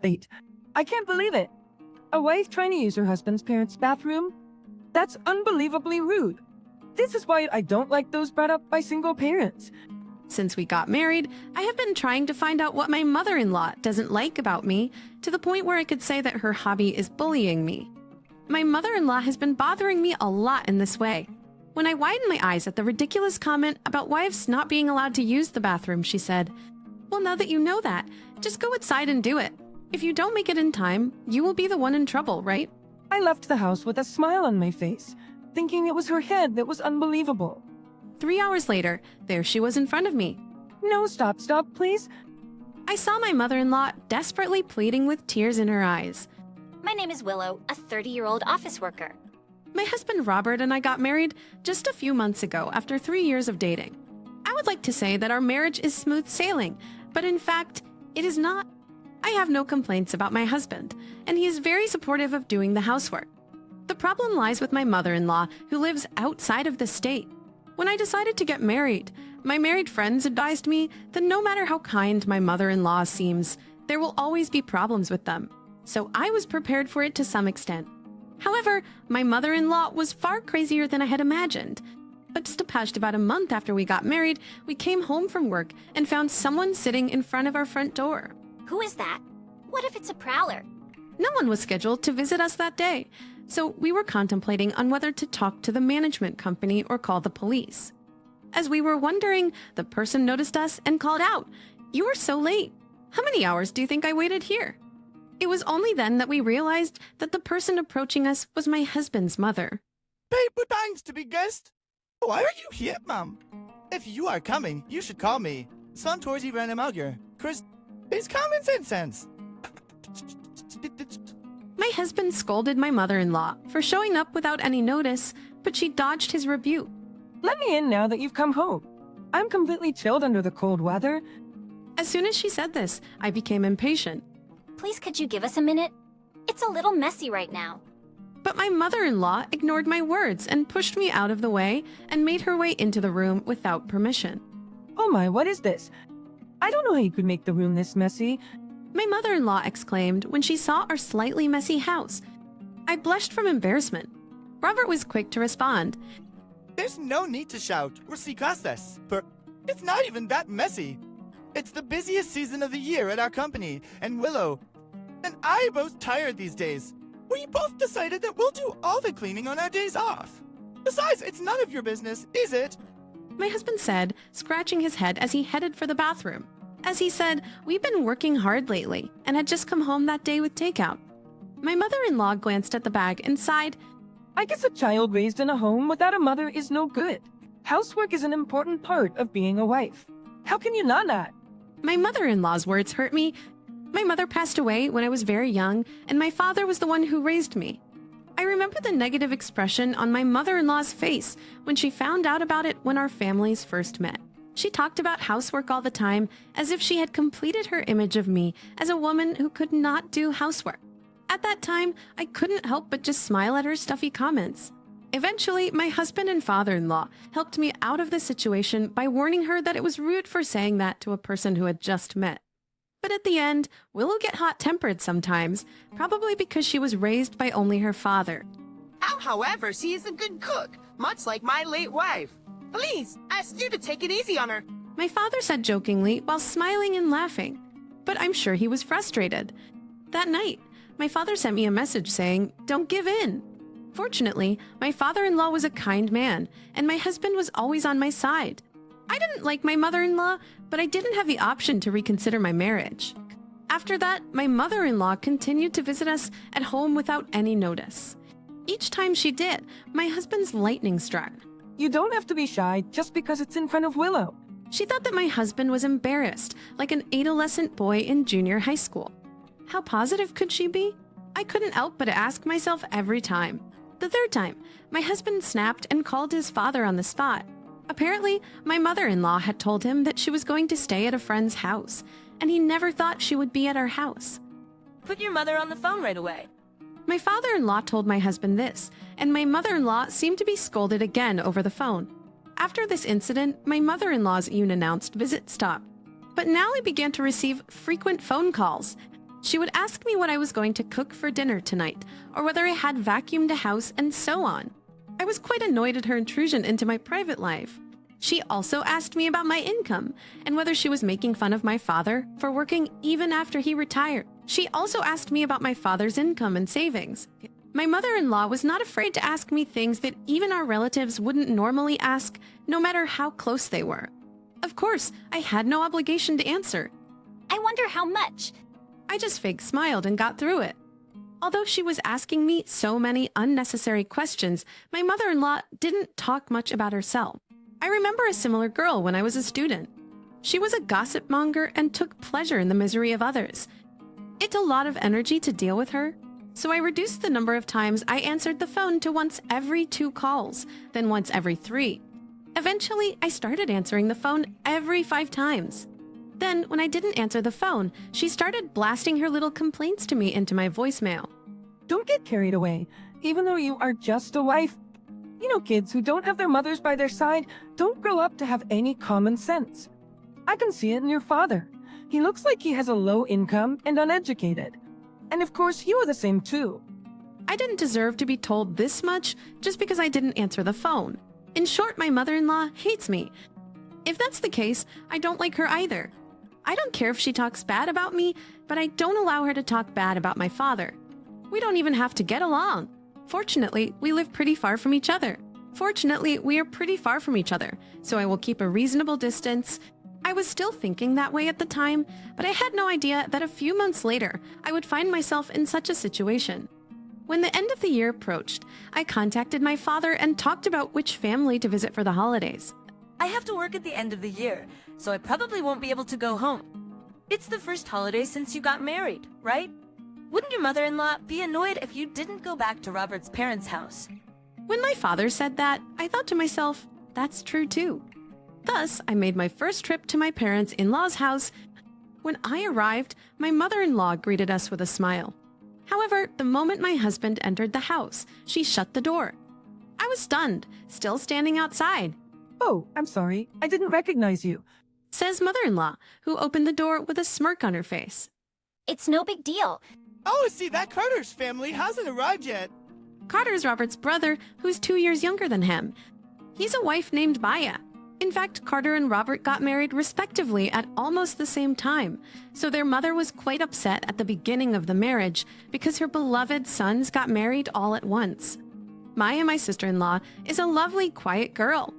Wait, I can't believe it. A wife trying to use her husband's parents' bathroom? That's unbelievably rude. This is why I don't like those brought up by single parents. Since we got married, I have been trying to find out what my mother-in-law doesn't like about me, to the point where I could say that her hobby is bullying me. My mother-in-law has been bothering me a lot in this way. When I widened my eyes at the ridiculous comment about wives not being allowed to use the bathroom, she said, "Well, now that you know that, just go outside and do it. If you don't make it in time, you will be the one in trouble, right?" I left the house with a smile on my face, thinking it was her head that was unbelievable. 3 hours later, there she was in front of me. No, stop, please. I saw my mother-in-law desperately pleading with tears in her eyes. My name is Willow, a 30-year-old office worker. My husband Robert and I got married just a few months ago after 3 years of dating. I would like to say that our marriage is smooth sailing, but in fact, it is not. I have no complaints about my husband, and he is very supportive of doing the housework. The problem lies with my mother-in-law, who lives outside of the state. When I decided to get married, my married friends advised me that no matter how kind my mother-in-law seems, there will always be problems with them. So I was prepared for it to some extent. However, my mother-in-law was far crazier than I had imagined. But just past about a month after we got married, we came home from work and found someone sitting in front of our front door. Who is that? What if it's a prowler? No one was scheduled to visit us that day, so we were contemplating on whether to talk to the management company or call the police. As we were wondering, the person noticed us and called out, "You are so late. How many hours do you think I waited here?" It was only then that we realized that the person approaching us was my husband's mother. Paper banks to be guest. Why are you here, Mom? If you are coming, you should call me. Santorzi Ranamager. Chris, it's common sense. My husband scolded my mother-in-law for showing up without any notice, but she dodged his rebuke. Let me in now that you've come home. I'm completely chilled under the cold weather. As soon as she said this, I became impatient. Please, could you give us a minute? It's a little messy right now. But my mother-in-law ignored my words and pushed me out of the way and made her way into the room without permission. Oh my, what is this? I don't know how you could make the room this messy. My mother-in-law exclaimed when she saw our slightly messy house. I blushed from embarrassment. Robert was quick to respond. There's no need to shout or seek us, but it's not even that messy. It's the busiest season of the year at our company, and Willow and I are both tired these days. We both decided that we'll do all the cleaning on our days off. Besides, it's none of your business, is it? My husband said, scratching his head as he headed for the bathroom. As he said, we've been working hard lately and had just come home that day with takeout. My mother-in-law glanced at the bag and sighed. I guess a child raised in a home without a mother is no good. Housework is an important part of being a wife. How can you not? My mother-in-law's words hurt me. My mother passed away when I was very young, and my father was the one who raised me. I remember the negative expression on my mother-in-law's face when she found out about it when our families first met. She talked about housework all the time, as if she had completed her image of me as a woman who could not do housework. At that time, I couldn't help but just smile at her stuffy comments. Eventually, my husband and father-in-law helped me out of the situation by warning her that it was rude for saying that to a person who had just met. But at the end, Willow get hot-tempered sometimes, probably because she was raised by only her father. However, she is a good cook, much like my late wife. Please, ask you to take it easy on her. My father said jokingly while smiling and laughing, but I'm sure he was frustrated. That night, my father sent me a message saying, "Don't give in." Fortunately, my father-in-law was a kind man, and my husband was always on my side. I didn't like my mother-in-law, but I didn't have the option to reconsider my marriage. After that, my mother-in-law continued to visit us at home without any notice. Each time she did, my husband's lightning struck. You don't have to be shy just because it's in front of Willow. She thought that my husband was embarrassed, like an adolescent boy in junior high school. How positive could she be? I couldn't help but ask myself every time. The third time, my husband snapped and called his father on the spot. Apparently, my mother-in-law had told him that she was going to stay at a friend's house, and he never thought she would be at our house. Put your mother on the phone right away. My father-in-law told my husband this, and my mother-in-law seemed to be scolded again over the phone. After this incident, my mother-in-law's unannounced visit stopped. But now I began to receive frequent phone calls. She would ask me what I was going to cook for dinner tonight, or whether I had vacuumed a house, and so on. I was quite annoyed at her intrusion into my private life. She also asked me about my income, and whether she was making fun of my father for working even after he retired. She also asked me about my father's income and savings. My mother-in-law was not afraid to ask me things that even our relatives wouldn't normally ask, no matter how close they were. Of course, I had no obligation to answer. I wonder how much. I just fake smiled and got through it. Although she was asking me so many unnecessary questions, my mother-in-law didn't talk much about herself. I remember a similar girl when I was a student. She was a gossip monger and took pleasure in the misery of others. It's a lot of energy to deal with her, so I reduced the number of times I answered the phone to once every 2 calls, then once every 3. Eventually, I started answering the phone every 5 times. Then, when I didn't answer the phone, she started blasting her little complaints to me into my voicemail. Don't get carried away. Even though you are just a wife, you know, kids who don't have their mothers by their side don't grow up to have any common sense. I can see it in your father. He looks like he has a low income and uneducated. And of course, you are the same too. I didn't deserve to be told this much just because I didn't answer the phone. In short, my mother-in-law hates me. If that's the case, I don't like her either. I don't care if she talks bad about me, but I don't allow her to talk bad about my father. We don't even have to get along. Fortunately, we live pretty far from each other. So I will keep a reasonable distance. I was still thinking that way at the time, but I had no idea that a few months later, I would find myself in such a situation. When the end of the year approached, I contacted my father and talked about which family to visit for the holidays. I have to work at the end of the year, so I probably won't be able to go home. It's the first holiday since you got married, right? Wouldn't your mother-in-law be annoyed if you didn't go back to Robert's parents' house? When my father said that, I thought to myself, that's true too. Thus, I made my first trip to my parents-in-law's house. When I arrived, my mother-in-law greeted us with a smile. However, the moment my husband entered the house, she shut the door. I was stunned, still standing outside. Oh, I'm sorry. I didn't recognize you. Says mother-in-law, who opened the door with a smirk on her face. It's no big deal. Oh, see, that Carter's family hasn't arrived yet. Carter's Robert's brother, who's 2 years younger than him. He's a wife named Maya. In fact, Carter and Robert got married respectively at almost the same time, so their mother was quite upset at the beginning of the marriage because her beloved sons got married all at once. Maya, my sister-in-law, is a lovely, quiet girl.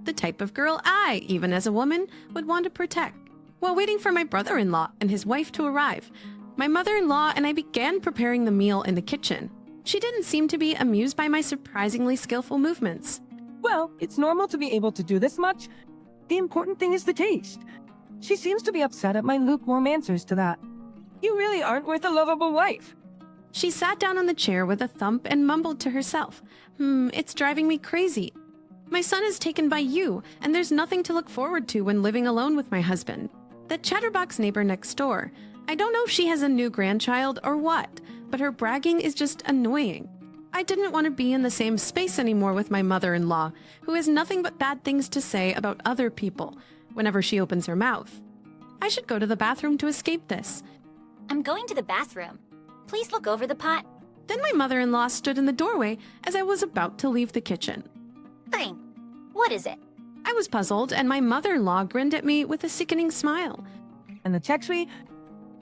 The type of girl I, even as a woman, would want to protect. While waiting for my brother-in-law and his wife to arrive, my mother-in-law and I began preparing the meal in the kitchen. She didn't seem to be amused by my surprisingly skillful movements. Well, it's normal to be able to do this much. The important thing is the taste. She seems to be upset at my lukewarm answers to that. You really aren't worth a lovable wife. She sat down on the chair with a thump and mumbled to herself, it's driving me crazy. My son is taken by you, and there's nothing to look forward to when living alone with my husband. That chatterbox neighbor next door, I don't know if she has a new grandchild or what, but her bragging is just annoying. I didn't want to be in the same space anymore with my mother-in-law, who has nothing but bad things to say about other people whenever she opens her mouth. I should go to the bathroom to escape this. I'm going to the bathroom. Please look over the pot. Then my mother-in-law stood in the doorway as I was about to leave the kitchen. Thing. What is it? I was puzzled, and my mother-in-law grinned at me with a sickening smile. And the check suite?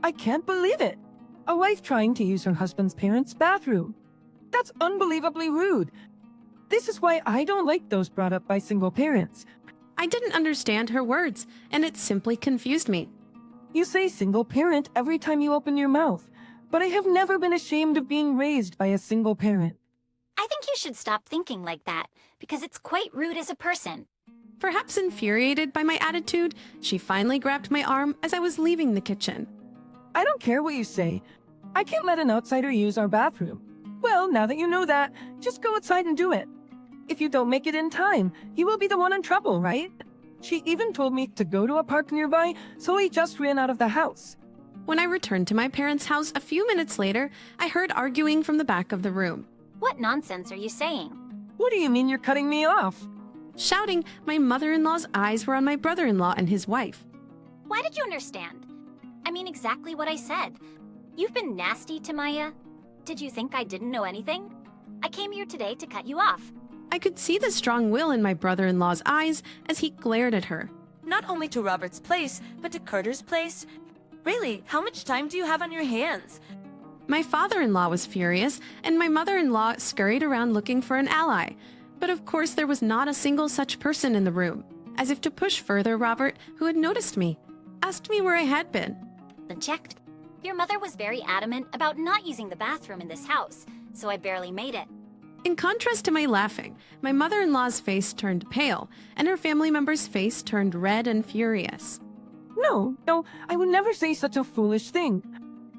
I can't believe it. A wife trying to use her husband's parents' bathroom. That's unbelievably rude. This is why I don't like those brought up by single parents. I didn't understand her words, and it simply confused me. You say single parent every time you open your mouth, but I have never been ashamed of being raised by a single parent. I think you should stop thinking like that, because it's quite rude as a person. Perhaps infuriated by my attitude, she finally grabbed my arm as I was leaving the kitchen. I don't care what you say. I can't let an outsider use our bathroom. Well, now that you know that, just go outside and do it. If you don't make it in time, you will be the one in trouble, right? She even told me to go to a park nearby, so he just ran out of the house. When I returned to my parents' house a few minutes later, I heard arguing from the back of the room. What nonsense are you saying? What do you mean you're cutting me off? Shouting, my mother-in-law's eyes were on my brother-in-law and his wife. Why did you understand? I mean exactly what I said. You've been nasty to Maya. Did you think I didn't know anything? I came here today to cut you off. I could see the strong will in my brother-in-law's eyes as he glared at her. Not only to Robert's place, but to Carter's place? Really, how much time do you have on your hands? My father-in-law was furious, and my mother-in-law scurried around looking for an ally. But of course there was not a single such person in the room. As if to push further, Robert, who had noticed me, asked me where I had been. And checked. Your mother was very adamant about not using the bathroom in this house, so I barely made it. In contrast to my laughing, my mother-in-law's face turned pale, and her family member's face turned red and furious. No, I would never say such a foolish thing.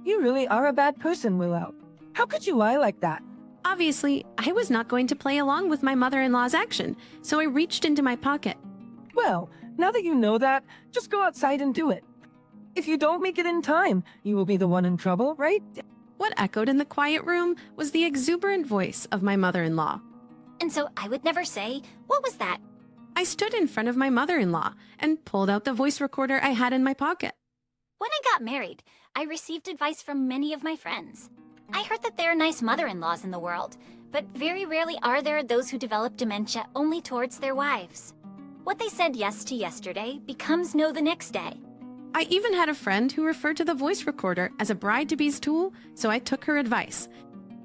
You really are a bad person, Willow. How could you lie like that? Obviously, I was not going to play along with my mother-in-law's action, so I reached into my pocket. Well, now that you know that, just go outside and do it. If you don't make it in time, you will be the one in trouble, right? What echoed in the quiet room was the exuberant voice of my mother-in-law. And so I would never say, what was that? I stood in front of my mother-in-law and pulled out the voice recorder I had in my pocket. When I got married, I received advice from many of my friends. I heard that there are nice mother-in-laws in the world, but very rarely are there those who develop dementia only towards their wives. What they said yes to yesterday becomes no the next day. I even had a friend who referred to the voice recorder as a bride-to-be's tool, so I took her advice.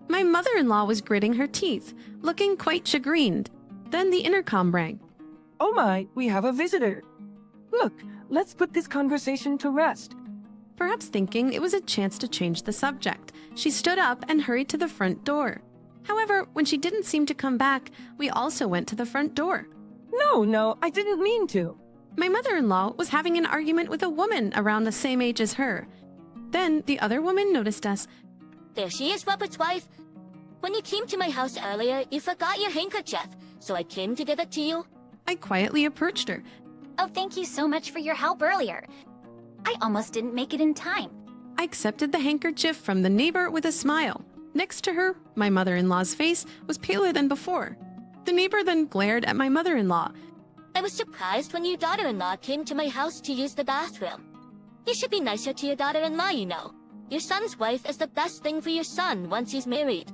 My mother-in-law was gritting her teeth, looking quite chagrined. Then the intercom rang. Oh my, we have a visitor. Look, let's put this conversation to rest. Perhaps thinking it was a chance to change the subject, she stood up and hurried to the front door. However, when she didn't seem to come back, we also went to the front door. No, I didn't mean to. My mother-in-law was having an argument with a woman around the same age as her. Then the other woman noticed us. There she is, Robert's wife. When you came to my house earlier, you forgot your handkerchief, so I came to give it to you. I quietly approached her. Oh, thank you so much for your help earlier. I almost didn't make it in time. I accepted the handkerchief from the neighbor with a smile. Next to her, my mother-in-law's face was paler than before. The neighbor then glared at my mother-in-law. I was surprised when your daughter-in-law came to my house to use the bathroom. You should be nicer to your daughter-in-law, you know. Your son's wife is the best thing for your son once he's married.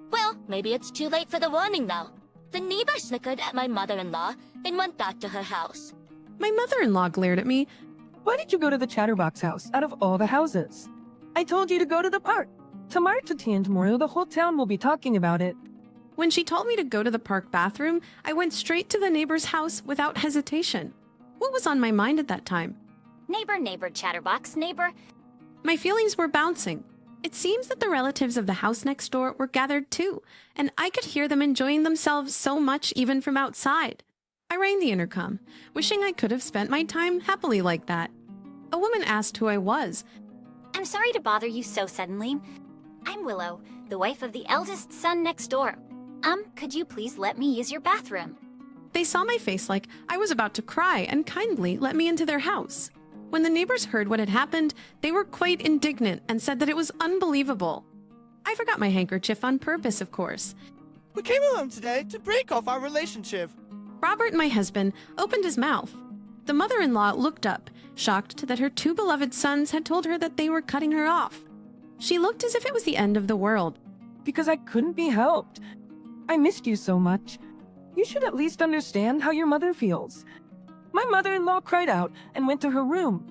Well, maybe it's too late for the warning now. The neighbor snickered at my mother-in-law and went back to her house. My mother-in-law glared at me. Why did you go to the Chatterbox house out of all the houses? I told you to go to the park. Tomorrow and tomorrow, the whole town will be talking about it. When she told me to go to the park bathroom, I went straight to the neighbor's house without hesitation. What was on my mind at that time? Neighbor, Chatterbox, neighbor. My feelings were bouncing. It seems that the relatives of the house next door were gathered too, and I could hear them enjoying themselves so much even from outside. I rang the intercom, wishing I could have spent my time happily like that. A woman asked who I was. I'm sorry to bother you so suddenly. I'm Willow, the wife of the eldest son next door. Could you please let me use your bathroom? They saw my face like I was about to cry and kindly let me into their house. When the neighbors heard what had happened, they were quite indignant and said that it was unbelievable. I forgot my handkerchief on purpose, of course. We came home today to break off our relationship. Robert, my husband, opened his mouth. The mother-in-law looked up, shocked that her two beloved sons had told her that they were cutting her off. She looked as if it was the end of the world. Because I couldn't be helped. I missed you so much. You should at least understand how your mother feels. My mother-in-law cried out and went to her room.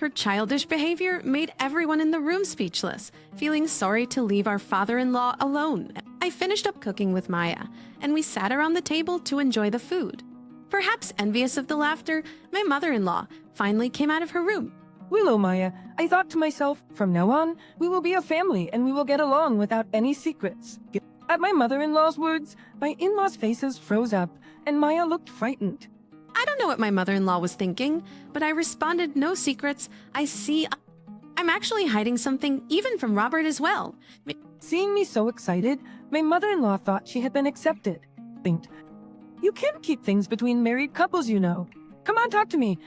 Her childish behavior made everyone in the room speechless, feeling sorry to leave our father-in-law alone. I finished up cooking with Maya, and we sat around the table to enjoy the food. Perhaps envious of the laughter, my mother-in-law finally came out of her room. Willow, Maya, I thought to myself, from now on, we will be a family and we will get along without any secrets. At my mother-in-law's words, my in-laws' faces froze up, and Maya looked frightened. I don't know what my mother-in-law was thinking, but I responded, no secrets. I'm actually hiding something even from Robert as well. Seeing me so excited, my mother-in-law thought she had been accepted. Think, you can't keep things between married couples, you know. Come on, talk to me.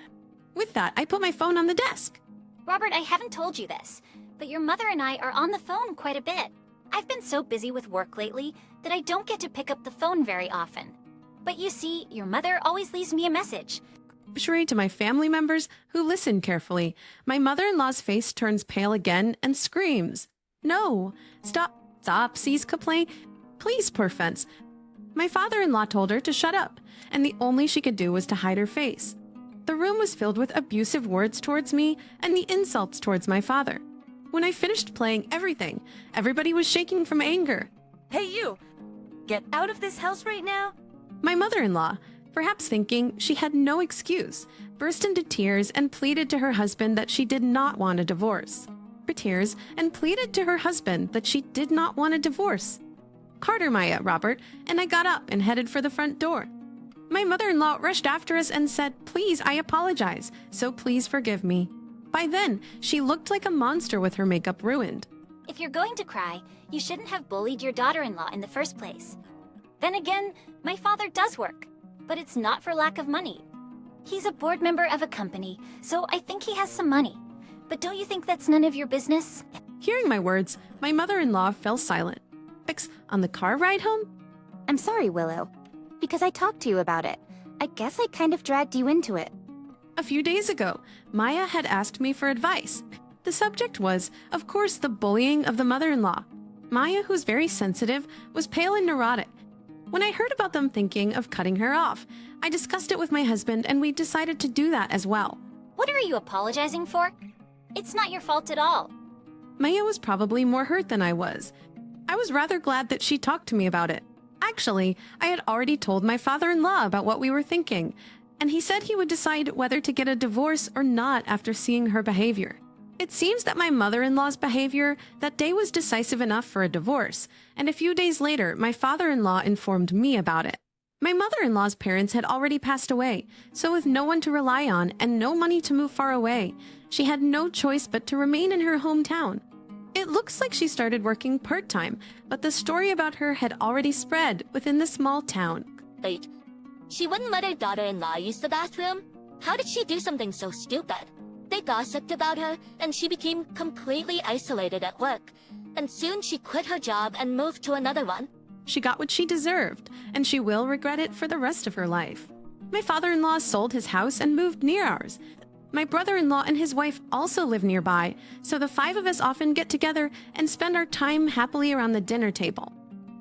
With that, I put my phone on the desk. Robert, I haven't told you this, but your mother and I are on the phone quite a bit. I've been so busy with work lately that I don't get to pick up the phone very often. But you see, your mother always leaves me a message. Contrary to my family members who listen carefully, my mother-in-law's face turns pale again and screams, "No! Stop, seize complaint. Please, poor fence." My father-in-law told her to shut up, and the only she could do was to hide her face. The room was filled with abusive words towards me and the insults towards my father. When I finished playing everything, everybody was shaking from anger. Hey, you! Get out of this house right now! My mother-in-law, perhaps thinking she had no excuse, burst into tears and pleaded to her husband that she did not want a divorce. Carter, Maya, Robert, and I got up and headed for the front door. My mother-in-law rushed after us and said, "Please, I apologize, so please forgive me." By then, she looked like a monster with her makeup ruined. If you're going to cry, you shouldn't have bullied your daughter-in-law in the first place. Then again, my father does work, but it's not for lack of money. He's a board member of a company, so I think he has some money. But don't you think that's none of your business? Hearing my words, my mother-in-law fell silent. On the car ride home? I'm sorry, Willow. Because I talked to you about it. I guess I kind of dragged you into it. A few days ago, Maya had asked me for advice. The subject was, of course, the bullying of the mother-in-law. Maya, who's very sensitive, was pale and neurotic. When I heard about them thinking of cutting her off, I discussed it with my husband and we decided to do that as well. What are you apologizing for? It's not your fault at all. Maya was probably more hurt than I was. I was rather glad that she talked to me about it. Actually, I had already told my father-in-law about what we were thinking, and he said he would decide whether to get a divorce or not after seeing her behavior. It seems that my mother-in-law's behavior that day was decisive enough for a divorce, and a few days later, my father-in-law informed me about it. My mother-in-law's parents had already passed away, so with no one to rely on and no money to move far away, she had no choice but to remain in her hometown. It looks like she started working part-time, but the story about her had already spread within the small town. Wait, she wouldn't let her daughter-in-law use the bathroom? How did she do something so stupid? They gossiped about her, and she became completely isolated at work. And soon she quit her job and moved to another one. She got what she deserved, and she will regret it for the rest of her life. My father-in-law sold his house and moved near ours. My brother-in-law and his wife also live nearby, so the five of us often get together and spend our time happily around the dinner table.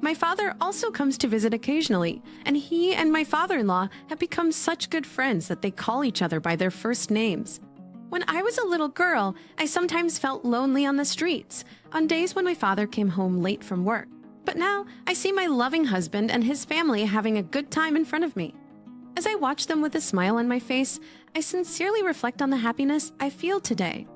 My father also comes to visit occasionally, and he and my father-in-law have become such good friends that they call each other by their first names. When I was a little girl, I sometimes felt lonely on the streets, on days when my father came home late from work. But now, I see my loving husband and his family having a good time in front of me. As I watch them with a smile on my face, I sincerely reflect on the happiness I feel today.